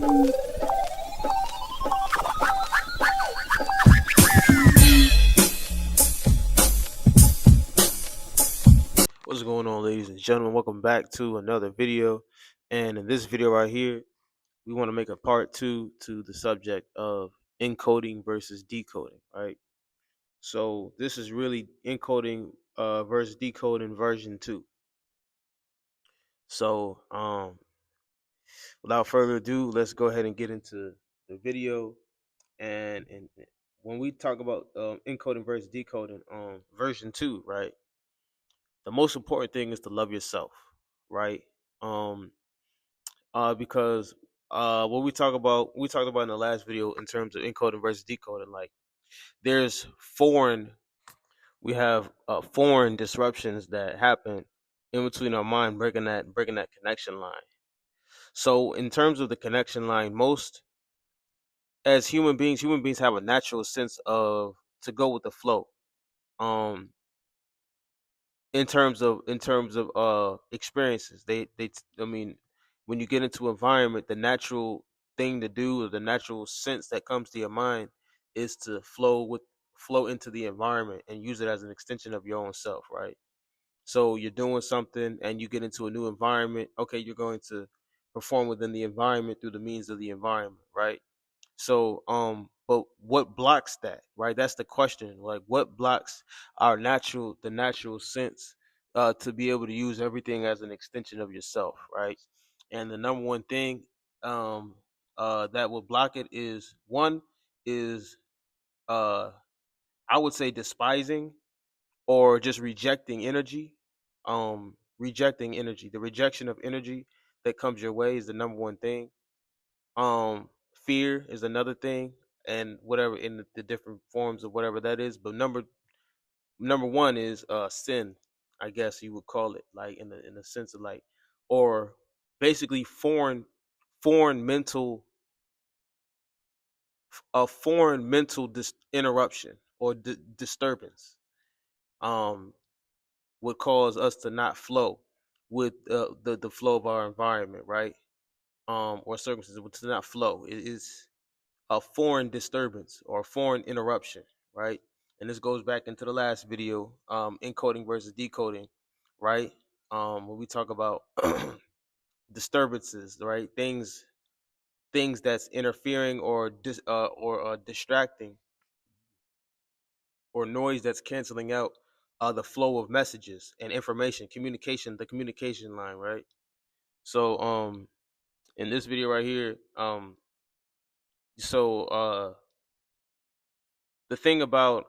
What's going on, ladies and gentlemen? Welcome back to another video. And in this video right here, we want to make a part two to the subject of encoding versus decoding, right? So this is really encoding versus decoding version two. So without further ado, let's go ahead and get into the video. And when we talk about encoding versus decoding version two, right? The most important thing is to love yourself, right? Um, because what we talked about in the last video in terms of encoding versus decoding, like there's foreign we have foreign disruptions that happen in between our mind, breaking that connection line. So in terms of the connection line, most as human beings have a natural sense of to go with the flow. Um, in terms of experiences, I mean, when you get into environment, the natural thing to do, or the natural sense that comes to your mind, is to flow into the environment and use it as an extension of your own self, right? So you're doing something and you get into a new environment. Okay, you're going to perform within the environment through the means of the environment, right? So, but what blocks that, right? That's the question. Like, what blocks the natural sense, to be able to use everything as an extension of yourself, right? And the number one thing, that will block it is one is, uh, I would say despising or just rejecting energy. Rejecting energy, the rejection of energy that comes your way is the number one thing. Fear is another thing, and whatever in the different forms of whatever that is. But number one is sin, I guess you would call it, like in the sense of like, or basically foreign mental foreign mental interruption or disturbance. Um, would cause us to not flow with the flow of our environment, right? Or circumstances to not flow. It is a foreign disturbance or a foreign interruption, right? And this goes back into the last video, encoding versus decoding, right? When we talk about disturbances, right? Things that's interfering or distracting, or noise that's canceling out the flow of messages and information, communication, the communication line, right? So in this video right here, so the thing about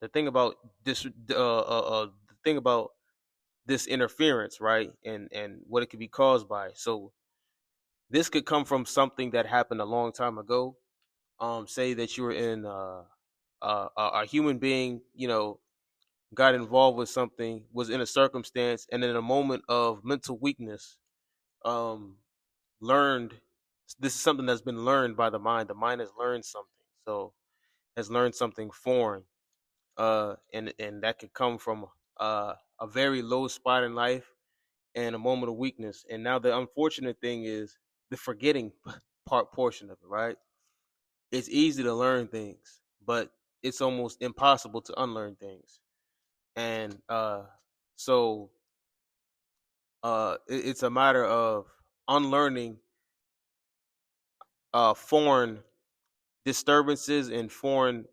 the thing about this interference, right? And what it could be caused by. So this could come from something that happened a long time ago. Say that you were in a human being, got involved with something, was in a circumstance, and in a moment of mental weakness, um, learned. This is something that's been learned by the mind. The mind has learned something, so has learned something foreign, and that could come from a very low spot in life and a moment of weakness. And now the unfortunate thing is the forgetting portion of it, right? It's easy to learn things, but it's almost impossible to unlearn things. And so it's a matter of unlearning foreign disturbances and foreign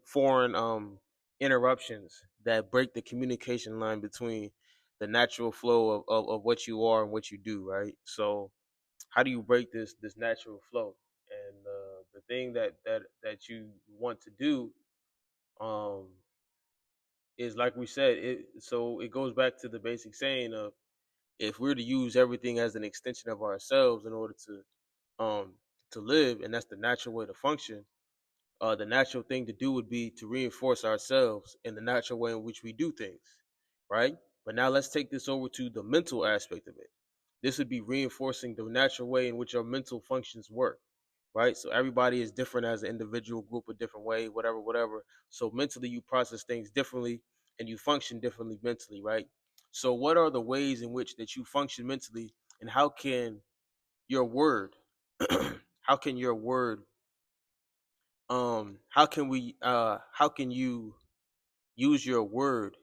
interruptions that break the communication line between the natural flow of what you are and what you do, right? So how do you break this natural flow? And the thing that you want to do, um is, like we said, it goes back to the basic saying of, if we're to use everything as an extension of ourselves in order um to live, and that's the natural way to function, the natural thing to do would be to reinforce ourselves in the natural way in which we do things, right? But now let's take this over to the mental aspect of it. This would be reinforcing the natural way in which our mental functions work, right? So everybody is different as an individual, group, a different way, whatever, whatever. So mentally, you process things differently and you function differently mentally, right? So what are the ways in which that you function mentally, and how can your word how can your word how can you use your word,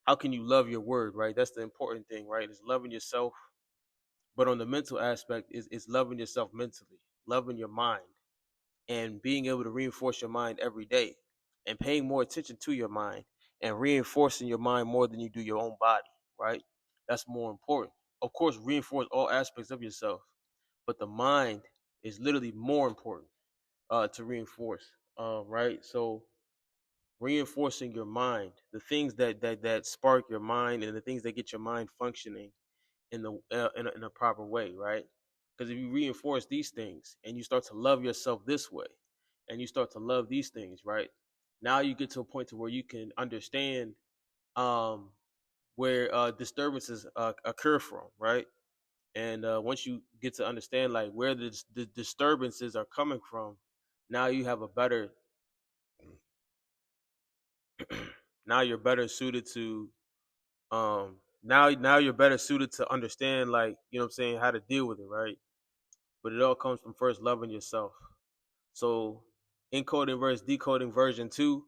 how can you love your word, right? That's the important thing, right? It's loving yourself. But on the mental aspect is loving yourself mentally, loving your mind, and being able to reinforce your mind every day, and paying more attention to your mind, and reinforcing your mind more than you do your own body, right? That's more important. Of course, reinforce all aspects of yourself, but the mind is literally more important to reinforce, right? So reinforcing your mind, the things that spark your mind, and the things that get your mind functioning in a proper way, right? Because if you reinforce these things and you start to love yourself this way, and you start to love these things, right? Now you get to a point to where you can understand um, where disturbances occur from, right? And once you get to understand like where the disturbances are coming from, now you have a better now you're better suited to now you're better suited to understand, like, what I'm saying, how to deal with it, right? But it all comes from first loving yourself. So encoding versus decoding version 2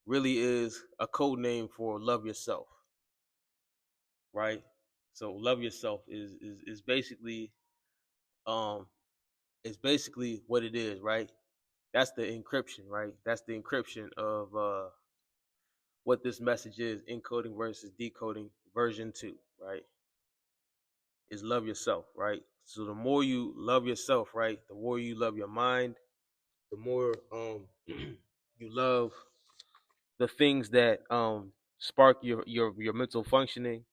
really is a code name for love yourself, right? So love yourself is basically um is basically what it is, right? That's the encryption, right? That's the encryption of what this message is, encoding versus decoding version 2, right? Is love yourself, right? So the more you love yourself, right, the more you love your mind, the more you love the things that spark your mental functioning,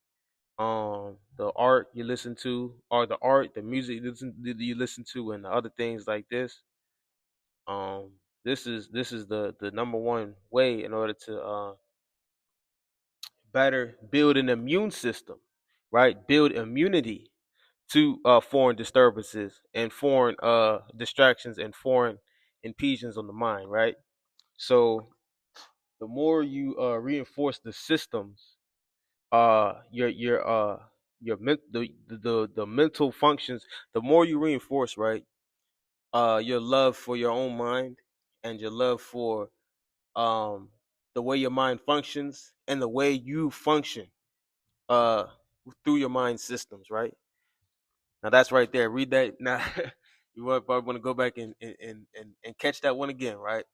the art you listen to, or the music you listen to, and the other things like this. um this is the number one way in order to better build an immune system, right? Build immunity to foreign disturbances and foreign distractions and foreign impediments on the mind, right? So the more you reinforce the systems, the mental functions, the more you reinforce, right, your love for your own mind, and your love for um the way your mind functions and the way you function uh through your mind systems, right? Now that's right there. Read that now. You probably want to go back and catch that one again, right?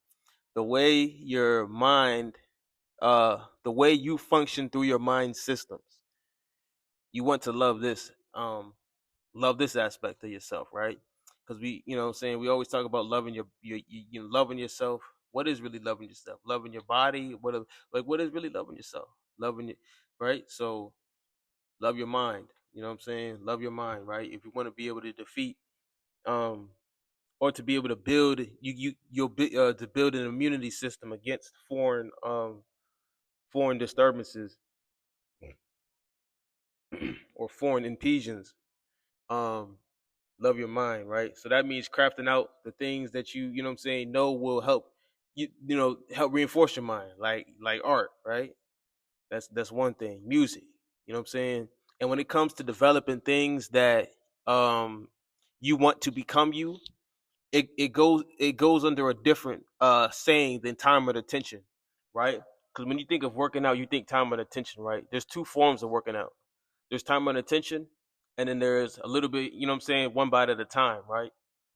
The way your mind the way you function through your mind systems, you want to love this aspect of yourself, right? Because what I'm saying, we always talk about loving loving yourself. What is really loving yourself? Loving your body. What is really loving yourself? Loving it, right? So love your mind. You know what I'm saying? Love your mind, right? If you want to be able to defeat um or to be able to build to build an immunity system against foreign disturbances or foreign impediments. um love your mind, right? So that means crafting out the things that you know what I'm saying, know will help help reinforce your mind, like art, right? That's one thing. Music, you know what I'm saying? And when it comes to developing things that um you want to become you, it goes under a different saying than time and attention, right? Because when you think of working out, you think time and attention, right? There's two forms of working out. There's time and attention, and then there's a little bit, you know what I'm saying, one bite at a time, right?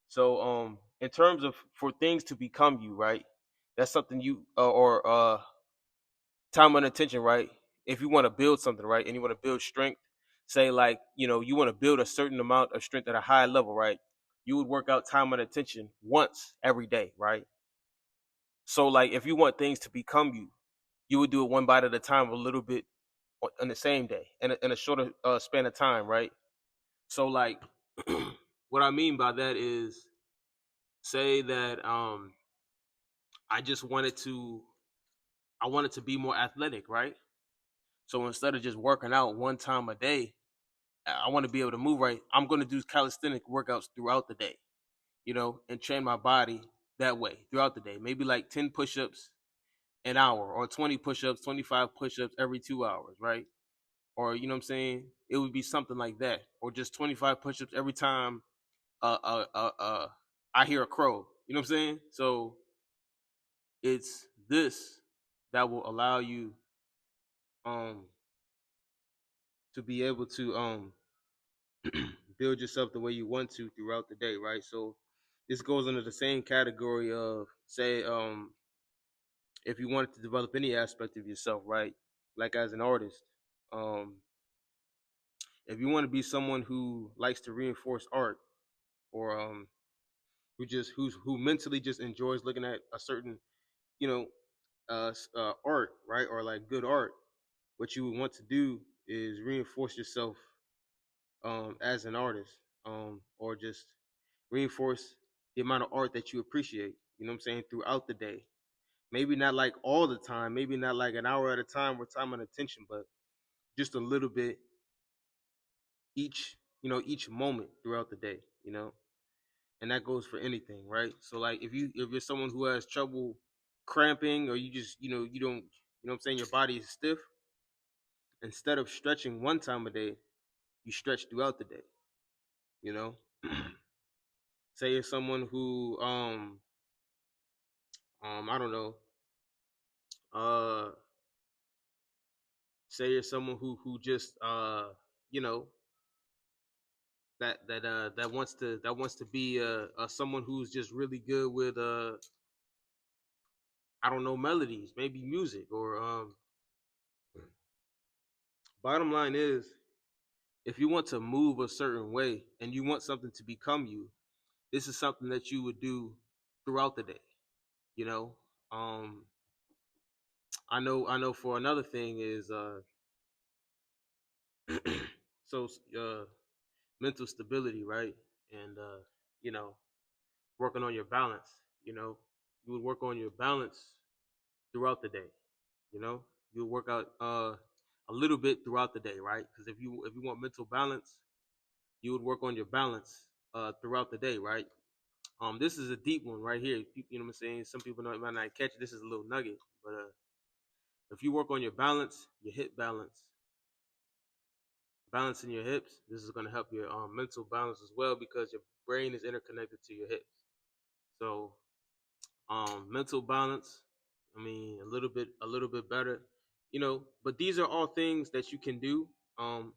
So in terms of for things to become you, right? That's something you or time and attention, right? If you want to build something, right, and you want to build strength, say like, you want to build a certain amount of strength at a high level, right? You would work out time and attention once every day, right? So like if you want things to become you, you would do it one bite at a time, a little bit on the same day, in a shorter span of time, right? So like what I mean by that is, say that I just wanted to be more athletic, right? So instead of just working out one time a day, I want to be able to move right. I'm going to do calisthenic workouts throughout the day, and train my body that way throughout the day. Maybe like 10 push-ups an hour, or 20 push-ups, 25 push-ups every 2 hours, right? Or you know what I'm saying? It would be something like that. Or just 25 push-ups every time, I hear a crow. You know what I'm saying? So it's this that will allow you um to be able to build yourself the way you want to throughout the day, right? So this goes under the same category of, say, if you wanted to develop any aspect of yourself, right? Like as an artist, um, if you want to be someone who likes to reinforce art, or who mentally just enjoys looking at a certain, you know, art, right, or like good art, what you would want to do is reinforce yourself as an artist, or just reinforce the amount of art that you appreciate. You know what I'm saying, throughout the day. Maybe not like all the time, maybe not like an hour at a time with time and attention, but just a little bit each, each moment throughout the day, and that goes for anything, right? So like if you're someone who has trouble cramping, or you just, you don't, what I'm saying, your body is stiff, instead of stretching one time a day, you stretch throughout the day, you know. Say you're someone who I don't know, uh say you're someone who just you know that wants to be someone who's just really good with I don't know, melodies, maybe music, or bottom line is, if you want to move a certain way and you want something to become you, this is something that you would do throughout the day, you know. um I know for another thing is so mental stability, right? And you know, working on your balance, you know. You would work on your balance throughout the day, you know. You would work out a little bit throughout the day, right? Because if you want mental balance, you would work on your balance throughout the day, right? This is a deep one right here. You know what I'm saying? Some people might not catch it. This is a little nugget, but if you work on your balance, your hip balance, balancing your hips, this is going to help your mental balance as well, because your brain is interconnected to your hips. So mental balance, I mean, a little bit better, but these are all things that you can do um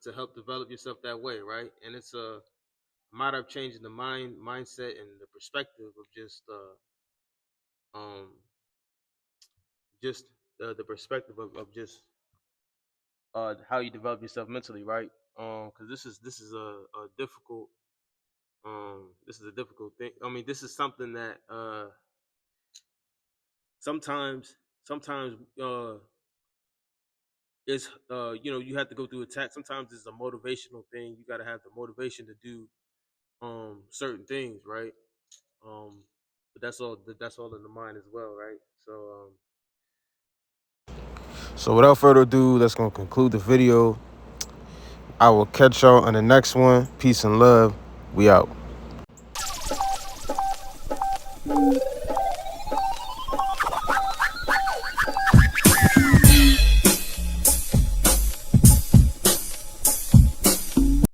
to help develop yourself that way, right? And it's a matter of changing the mindset and the perspective of um just the perspective of just how you develop yourself mentally, right? Because this is a difficult, this is a difficult thing. I mean, this is something that sometimes it's you have to go through attack. Sometimes it's a motivational thing. You got to have the motivation to do certain things, right? um but that's all in the mind as well, right? So without further ado, that's gonna conclude the video. I will catch y'all on the next one. Peace and love. We out.